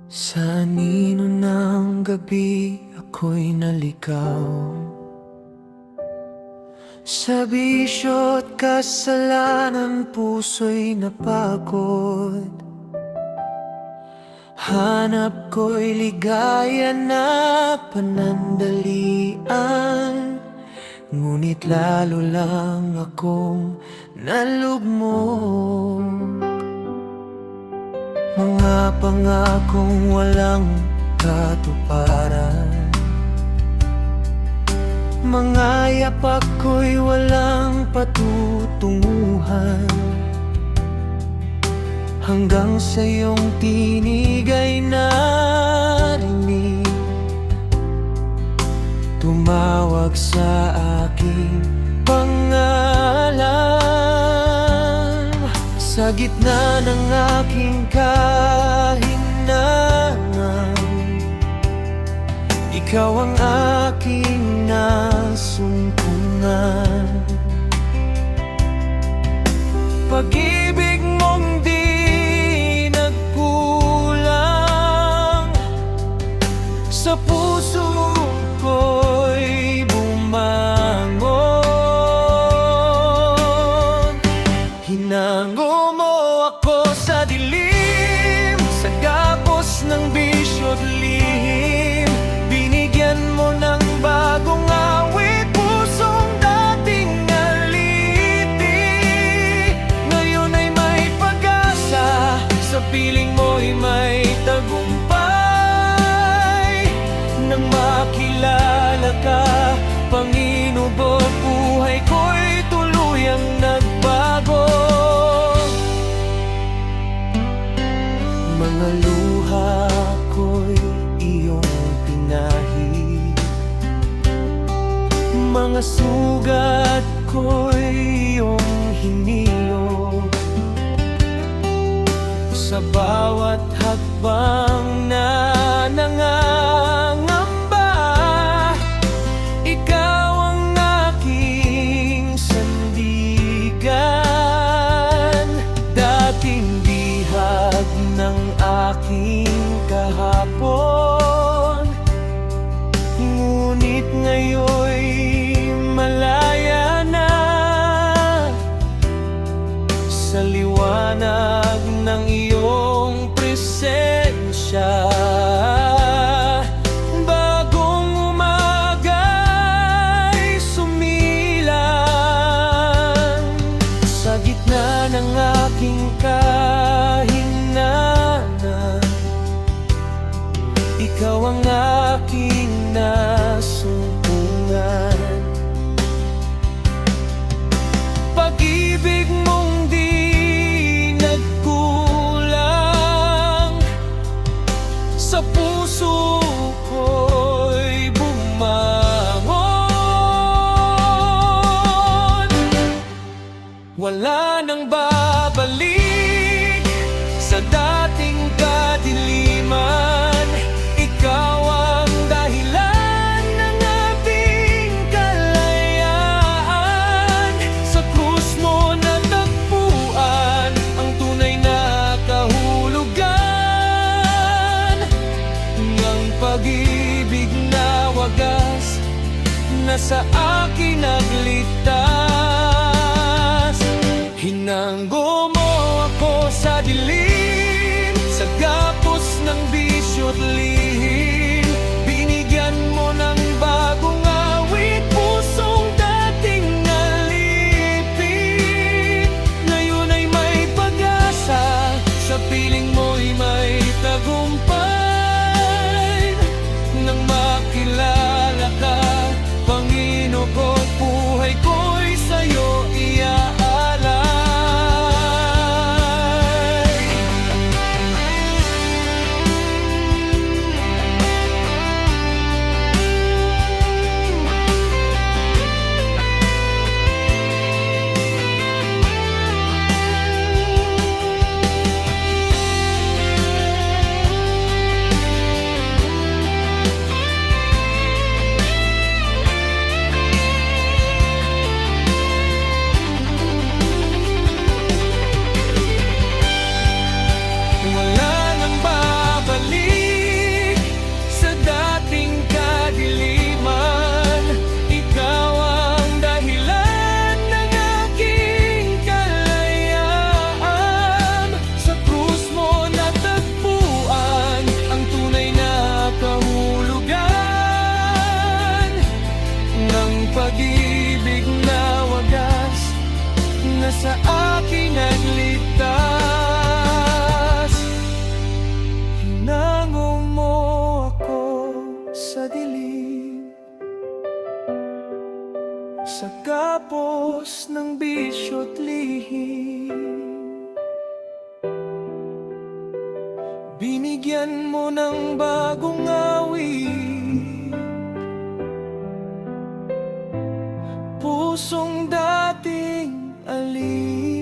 Sa anino ng gabi ako'y naligaw, sa bisyo't kasalanan puso'y napagod. Hanap ko'y ligaya na panandalian, ngunit lalo lang akong nalugmok. Mga pangakong walang katuparan, mga yapak ko'y walang patutunguhan, hanggang sa iyong tinig ay narinig, tumawag sa aking pangalan. Sa gitna ng aking kahinangan, ikaw ang aking nasumpungan. Pag-ibig mong di nagkulang, sa puso ko'y bumangon. Hinango mo ako sa dilim, sa gapos ng bisyo't lihim. Binigyan mo ng bagong awit, pusong dating naliti. Ngayon ay may pag-asa, sa piling mo'y may tagumpay. Nang makilala ka, Panginoon, buhay ko'y tuluyang nagbago. Mga luha ko'y iyong pinahid, mga sugat ko'y iyong hinilot. Sa bawat hakbang na nangangamba, ikaw ang aking sandigan. Dating bihag ng aking kahapon, ngunit ngayon'y malaya na, sa liwanag ng iyong presensya. Bagong umaga'y sumilang, sa gitna ng aking kahinangan, ikaw ang aking nasumpungan. Pag-ibig mong di nagkulang, sa puso ko'y bumangon. Wala nang babalik sa dating kadiliman, ikaw ang dahilan ng ating kalayaan. Sa krus mo natagpuan ang tunay na kahulugan ng pag-ibig na wagas, na sa akin nagligtas. Hinanggo mo ako sa dilim, sa gapos ng bisyo't lihim. Binigyan mo ng bagong awit, pusong dating nalipit. Ngayon ay may pag-asa, sa piling mo'y may tagumpay. Nang makilala ka, Panginoon ko, buhay ko'y sa'yo iaalay. Binigyan mo ng bagong awit, pusong dating alip.